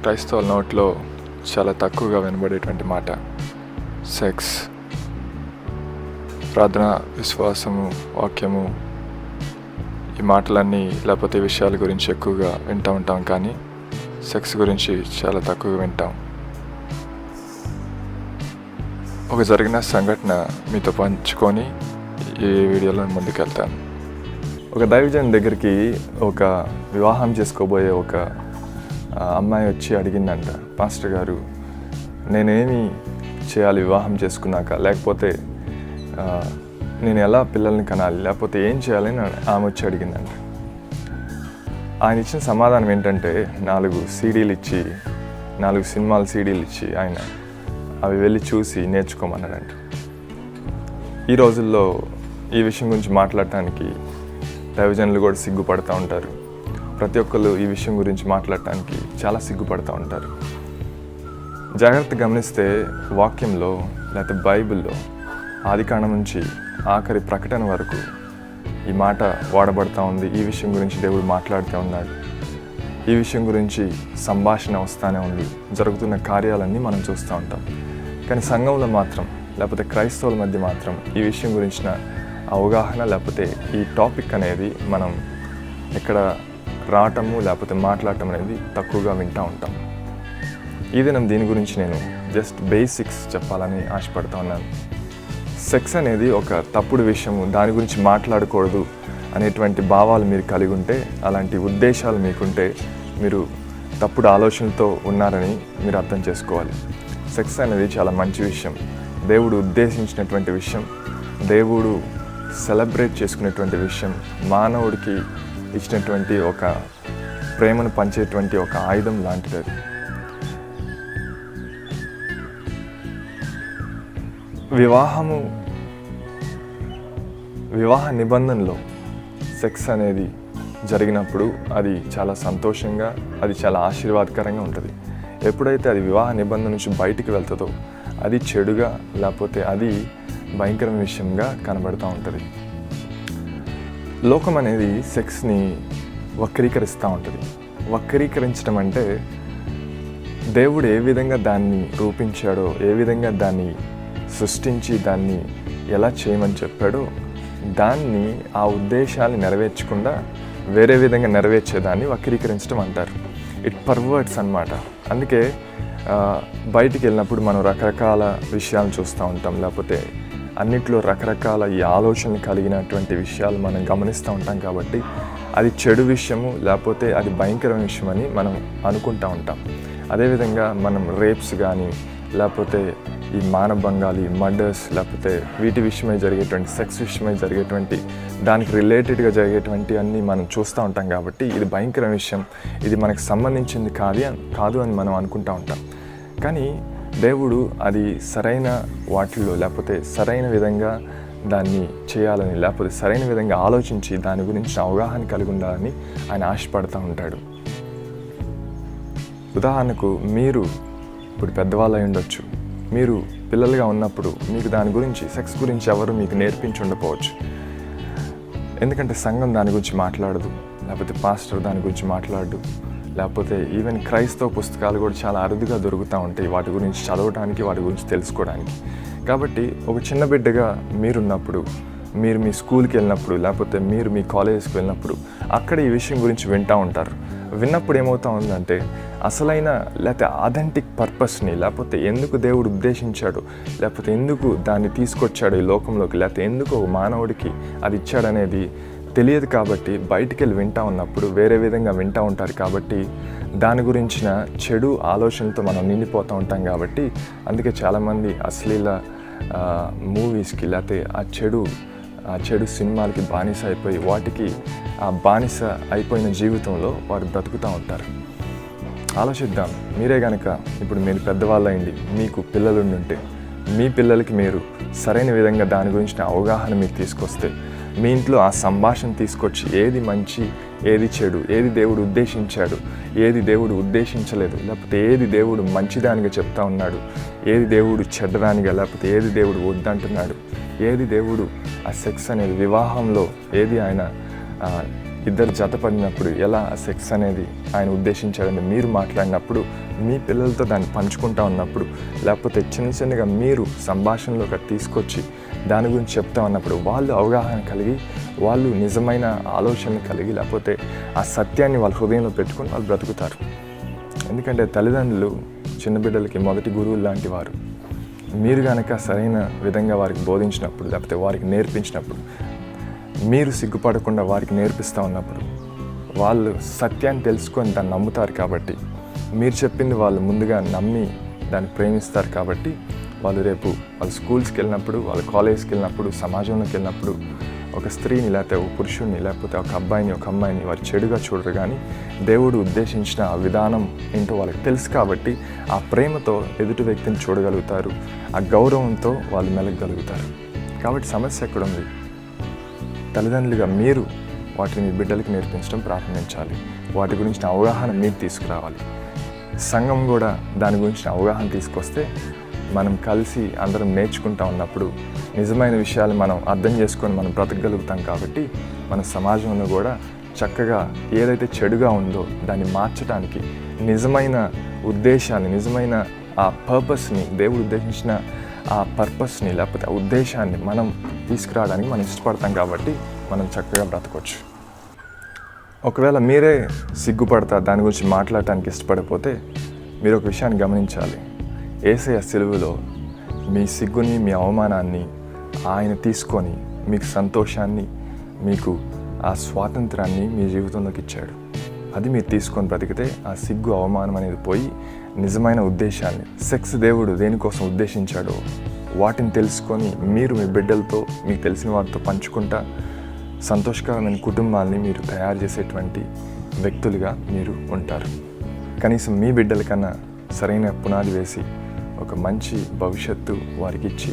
క్రైస్తవుల నోట్లో చాలా తక్కువగా వినబడేటువంటి మాట సెక్స్. ప్రార్థన, విశ్వాసము, వాక్యము, ఈ మాటలన్నీ లేకపోతే ఈ విషయాల గురించి ఎక్కువగా వింటూ ఉంటాం, కానీ సెక్స్ గురించి చాలా తక్కువగా వింటాం. ఒక జరిగిన సంఘటన మీతో పంచుకొని ఈ వీడియోలో ముందుకెళ్తాను. ఒక దైవజన్ దగ్గరికి ఒక వివాహం చేసుకోబోయే ఒక అమ్మాయి వచ్చి అడిగిందంట, పాస్టర్ గారు, నేనేమి చేయాలి వివాహం చేసుకున్నాక, లేకపోతే నేను ఎలా పిల్లల్ని కనాలి, లేకపోతే ఏం చేయాలని ఆమె వచ్చి అడిగిందంట. ఆయన ఇచ్చిన సమాధానం ఏంటంటే 4 సీడీలు ఇచ్చి, 4 సినిమాల సీడీలు ఇచ్చి ఆయన అవి వెళ్ళి చూసి నేర్చుకోమన్నాడంట. ఈ రోజుల్లో ఈ విషయం గురించి మాట్లాడటానికి దైవజనులు కూడా సిగ్గుపడుతూ ఉంటారు. ప్రతి ఒక్కరు ఈ విషయం గురించి మాట్లాడటానికి చాలా సిగ్గుపడుతూ ఉంటారు. జాగ్రత్త గమనిస్తే వాక్యంలో లేకపోతే బైబిల్లో ఆదికాండం నుంచి ఆఖరి ప్రకటన వరకు ఈ మాట వాడబడుతూ ఉంది. ఈ విషయం గురించి దేవుడు మాట్లాడుతూ ఉన్నాడు. ఈ విషయం గురించి సంభాషణ వస్తూనే ఉంది. జరుగుతున్న కార్యాలన్నీ మనం చూస్తూ ఉంటాం. కానీ సంఘంలో మాత్రం లేకపోతే క్రైస్తవుల మధ్య మాత్రం ఈ విషయం గురించిన అవగాహన లేకపోతే ఈ టాపిక్ అనేది మనం ఎక్కడ రావటము లేకపోతే మాట్లాడటం అనేది తక్కువగా వింటూ ఉంటాం. ఈ దినం దీని గురించి నేను జస్ట్ బేసిక్స్ చెప్పాలని ఆశపడుతూ ఉన్నాను. సెక్స్ అనేది ఒక తప్పుడు విషయము, దాని గురించి మాట్లాడకూడదు అనేటువంటి భావాలు మీరు కలిగి ఉంటే, అలాంటి ఉద్దేశాలు మీకుంటే మీరు తప్పుడు ఆలోచనలతో ఉన్నారని మీరు అర్థం చేసుకోవాలి. సెక్స్ అనేది చాలా మంచి విషయం, దేవుడు ఉద్దేశించినటువంటి విషయం, దేవుడు సెలబ్రేట్ చేసుకునేటువంటి విషయం, మానవుడికి ఇచ్చినటువంటి ఒక ప్రేమను పంచేటువంటి ఒక ఆయుధం లాంటిది అది. వివాహ నిబంధనలో సెక్స్ అనేది జరిగినప్పుడు అది చాలా సంతోషంగా, అది చాలా ఆశీర్వాదకరంగా ఉంటుంది. ఎప్పుడైతే అది వివాహ నిబంధన నుంచి బయటికి వెళ్తుందో అది చెడుగా లేకపోతే అది భయంకరమైన విషయంగా కనబడుతూ ఉంటుంది. లోకం అనేది సెక్స్ని వక్రీకరిస్తూ ఉంటుంది. వక్రీకరించడం అంటే దేవుడు ఏ విధంగా దాన్ని రూపించాడో, ఏ విధంగా దాన్ని సృష్టించి దాన్ని ఎలా చేయమని చెప్పాడో దాన్ని, ఆ ఉద్దేశాన్ని నెరవేర్చకుండా వేరే విధంగా నెరవేర్చేదాన్ని వక్రీకరించడం అంటారు. ఇట్ పర్వర్ట్స్ అన్నమాట. అందుకే బయటికి వెళ్ళినప్పుడు మనం రకరకాల విషయాలు చూస్తూ ఉంటాం, లేకపోతే అన్నిట్లో రకరకాల ఈ ఆలోచనలు కలిగినటువంటి విషయాలు మనం గమనిస్తూ ఉంటాం. కాబట్టి అది చెడు విషయము లేకపోతే అది భయంకరమైన విషయం అని మనం అనుకుంటూ ఉంటాం. అదేవిధంగా మనం రేప్స్ కానీ లేకపోతే ఈ మానభంగాలు, ఈ మర్డర్స్, లేకపోతే వీటి విషయమై జరిగేటువంటి సెక్స్ విషయమై జరిగేటువంటి దానికి రిలేటెడ్గా జరిగేటువంటి అన్నీ మనం చూస్తూ ఉంటాం. కాబట్టి ఇది భయంకరమైన విషయం, ఇది మనకు సంబంధించింది కాదు అని మనం అనుకుంటూ ఉంటాం. కానీ దేవుడు అది సరైన వాటిల్లో లేకపోతే సరైన విధంగా దాన్ని చేయాలని, లేకపోతే సరైన విధంగా ఆలోచించి దాని గురించి అవగాహన కలిగి ఉండాలని ఆయన ఆశపడుతూ ఉంటాడు. ఉదాహరణకు మీరు ఇప్పుడు పెద్దవాళ్ళు అయి ఉండొచ్చు, మీరు పిల్లలుగా ఉన్నప్పుడు మీకు దాని గురించి, సెక్స్ గురించి ఎవరు మీకు నేర్పించి ఉండకపోవచ్చు. ఎందుకంటే సంఘం దాని గురించి మాట్లాడదు, లేకపోతే పాస్టర్ దాని గురించి మాట్లాడదు, లేకపోతే ఈవెన్ క్రైస్తవ పుస్తకాలు కూడా చాలా అరుదుగా దొరుకుతూ ఉంటాయి వాటి గురించి చదవడానికి, వాటి గురించి తెలుసుకోవడానికి. కాబట్టి ఒక చిన్న బిడ్డగా మీరున్నప్పుడు, మీరు మీ స్కూల్కి వెళ్ళినప్పుడు, లేకపోతే మీరు మీ కాలేజెస్కి వెళ్ళినప్పుడు అక్కడ ఈ విషయం గురించి వింటూ ఉంటారు. విన్నప్పుడు ఏమవుతూ ఉందంటే అసలైన లేకపోతే ఆథెంటిక్ పర్పస్ని, లేకపోతే ఎందుకు దేవుడు ఉద్దేశించాడు, లేకపోతే ఎందుకు దాన్ని తీసుకొచ్చాడు ఈ లోకంలోకి, లేకపోతే ఎందుకు మానవుడికి అది ఇచ్చాడనేది తెలియదు. కాబట్టి బయటికి వెళ్ళి వింటూ ఉన్నప్పుడు వేరే విధంగా వింటూ ఉంటారు. కాబట్టి దాని గురించిన చెడు ఆలోచనలతో మనం నిండిపోతూ ఉంటాం. కాబట్టి అందుకే చాలామంది అశ్లీల మూవీస్కి లేకపోతే ఆ చెడు సినిమాలకి బానిస అయిపోయి వాటికి ఆ బానిస అయిపోయిన జీవితంలో వారు బ్రతుకుతూ ఉంటారు. ఆలోచిద్దాం. మీరే కనుక ఇప్పుడు మీరు పెద్దవాళ్ళు అయ్యండి, మీకు పిల్లలు ఉంటే మీ పిల్లలకి మీరు సరైన విధంగా దాని గురించిన అవగాహన మీరు తీసుకొస్తే, మీ ఇంట్లో ఆ సంభాషణ తీసుకొచ్చి ఏది మంచి, ఏది చెడు, ఏది దేవుడు ఉద్దేశించాడు, ఏది దేవుడు ఉద్దేశించలేదు, లేకపోతే ఏది దేవుడు మంచిదానిగా చెప్తా ఉన్నాడు, ఏది దేవుడు చెడ్డదానిగా, లేకపోతే ఏది దేవుడు వద్దంటున్నాడు, ఏది దేవుడు ఆ సెక్స్ అనేది వివాహంలో ఏది ఆయన ఇద్దరు జతపడినప్పుడు ఎలా సెక్స్ అనేది ఆయన ఉద్దేశించాడని మీరు మాట్లాడినప్పుడు, మీ పిల్లలతో దాన్ని పంచుకుంటా ఉన్నప్పుడు, లేకపోతే చిన్నగా మీరు సంభాషణలోకి తీసుకొచ్చి దాని గురించి చెప్తా ఉన్నప్పుడు వాళ్ళు అవగాహన కలిగి, వాళ్ళు నిజమైన ఆలోచనలు కలిగి, లేకపోతే ఆ సత్యాన్ని వాళ్ళ హృదయంలో పెట్టుకొని వాళ్ళు బ్రతుకుతారు. ఎందుకంటే తల్లిదండ్రులు చిన్న బిడ్డలకి మొదటి గురువులు లాంటి వారు. మీరు కనుక సరైన విధంగా వారికి బోధించినప్పుడు, లేకపోతే వారికి నేర్పించినప్పుడు, మీరు సిగ్గుపడకుండా వారికి నేర్పిస్తూ ఉన్నప్పుడు వాళ్ళు సత్యాన్ని తెలుసుకొని దాన్ని నమ్ముతారు. కాబట్టి మీరు చెప్పింది వాళ్ళు ముందుగా నమ్మి దాన్ని ప్రేమిస్తారు. కాబట్టి వాళ్ళు రేపు వాళ్ళ స్కూల్స్కి వెళ్ళినప్పుడు, వాళ్ళ కాలేజ్కి వెళ్ళినప్పుడు, సమాజంలోకి వెళ్ళినప్పుడు ఒక స్త్రీని, లేకపోతే ఒక పురుషుడిని, లేకపోతే ఒక అబ్బాయిని, ఒక అమ్మాయిని వారు చెడుగా చూడరు. కానీ దేవుడు ఉద్దేశించిన ఆ విధానం ఏంటో వాళ్ళకి తెలుసు. కాబట్టి ఆ ప్రేమతో ఎదుటి వ్యక్తిని చూడగలుగుతారు, ఆ గౌరవంతో వాళ్ళు మెలగగలుగుతారు. కాబట్టి సమస్య ఎక్కడ ఉంది? తల్లిదండ్రులుగా మీరు వాటిని మీ బిడ్డలకి నేర్పించడం ప్రారంభించాలి. వాటి గురించిన అవగాహన మీరు తీసుకురావాలి. సంఘం కూడా దాని గురించిన అవగాహన తీసుకొస్తే మనం కలిసి అందరం నేర్చుకుంటా ఉన్నప్పుడు నిజమైన విషయాలు మనం అర్థం చేసుకొని మనం బ్రతకగలుగుతాం. కాబట్టి మన సమాజంలో కూడా చక్కగా ఏదైతే చెడుగా ఉందో దాన్ని మార్చడానికి నిజమైన ఉద్దేశాన్ని, నిజమైన ఆ పర్పస్ని, దేవుడు ఉద్దేశించిన ఆ పర్పస్ని, లేకపోతే ఆ ఉద్దేశాన్ని మనం తీసుకురావడానికి మనం ఇష్టపడతాం. కాబట్టి మనం చక్కగా బ్రతకొచ్చు. ఒకవేళ మీరే సిగ్గుపడతా దాని గురించి మాట్లాడటానికి ఇష్టపడిపోతే మీరు ఒక విషయాన్ని గమనించాలి. యేసయ్య సిలువలో మీ సిగ్గుని, మీ అవమానాన్ని ఆయన తీసుకొని మీకు సంతోషాన్ని, మీకు ఆ స్వాతంత్రాన్ని మీ జీవితంలోకి ఇచ్చాడు. అది మీరు తీసుకొని బ్రతికితే ఆ సిగ్గు, అవమానం అనేది పోయి నిజమైన ఉద్దేశాన్ని, సెక్స్ దేవుడు దేనికోసం ఉద్దేశించాడో వాటిని తెలుసుకొని మీరు మీ బిడ్డలతో, మీకు తెలిసిన వారితో పంచుకుంటా సంతోషకరమైన కుటుంబాలని మీరు తయారు చేసేటువంటి వ్యక్తులుగా మీరు ఉంటారు. కనీసం మీ బిడ్డల కన్నా సరైన పునాది వేసి ఒక మంచి భవిష్యత్తు వారికి ఇచ్చి,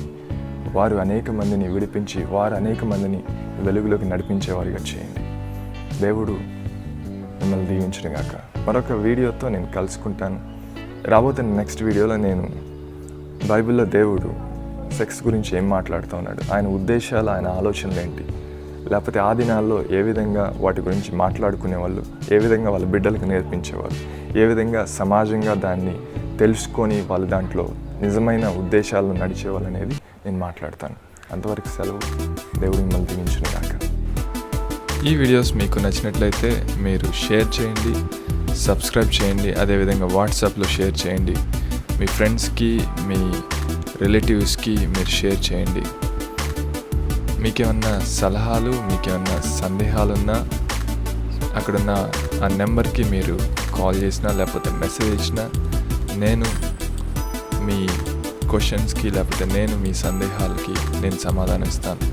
వారు అనేక మందిని విడిపించి, వారు అనేక మందిని వెలుగులోకి నడిపించేవారిగా చేయండి. దేవుడు మిమ్మల్ని దీవించును గాక. మరొక వీడియోతో నేను కలుసుకుంటాను. రాబోతున్న నెక్స్ట్ వీడియోలో నేను బైబిల్లో దేవుడు సెక్స్ గురించి ఏం మాట్లాడుతూ ఉన్నాడు, ఆయన ఉద్దేశాలు, ఆయన ఆలోచనలు ఏంటి, లేకపోతే ఆ దినాల్లో ఏ విధంగా వాటి గురించి మాట్లాడుకునేవాళ్ళు, ఏ విధంగా వాళ్ళ బిడ్డలకు నేర్పించేవాళ్ళు, ఏ విధంగా సమాజంగా దాన్ని తెలుసుకొని వాళ్ళు దాంట్లో నిజమైన ఉద్దేశాలను నడిచేవాళ్ళు అనేది నేను మాట్లాడతాను. అంతవరకు సెలవు. దేవుడు మిమ్మల్ని దీవించును గాక. ఈ వీడియోస్ మీకు నచ్చినట్లయితే మీరు షేర్ చేయండి, సబ్స్క్రైబ్ చేయండి, అదేవిధంగా వాట్సాప్లో షేర్ చేయండి. మీ ఫ్రెండ్స్కి, మీ రిలేటివ్స్కి మీరు షేర్ చేయండి. మీకేమన్నా సలహాలు, మీకేమన్నా సందేహాలు ఉన్నా అక్కడున్న ఆ నెంబర్కి మీరు కాల్ చేసినా, లేకపోతే మెసేజ్ ఇచ్చినా నేను మీ క్వశ్చన్స్కి, లేకపోతే నేను మీ సందేహాలకి నేను సమాధానం ఇస్తాను.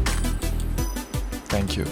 Thank you.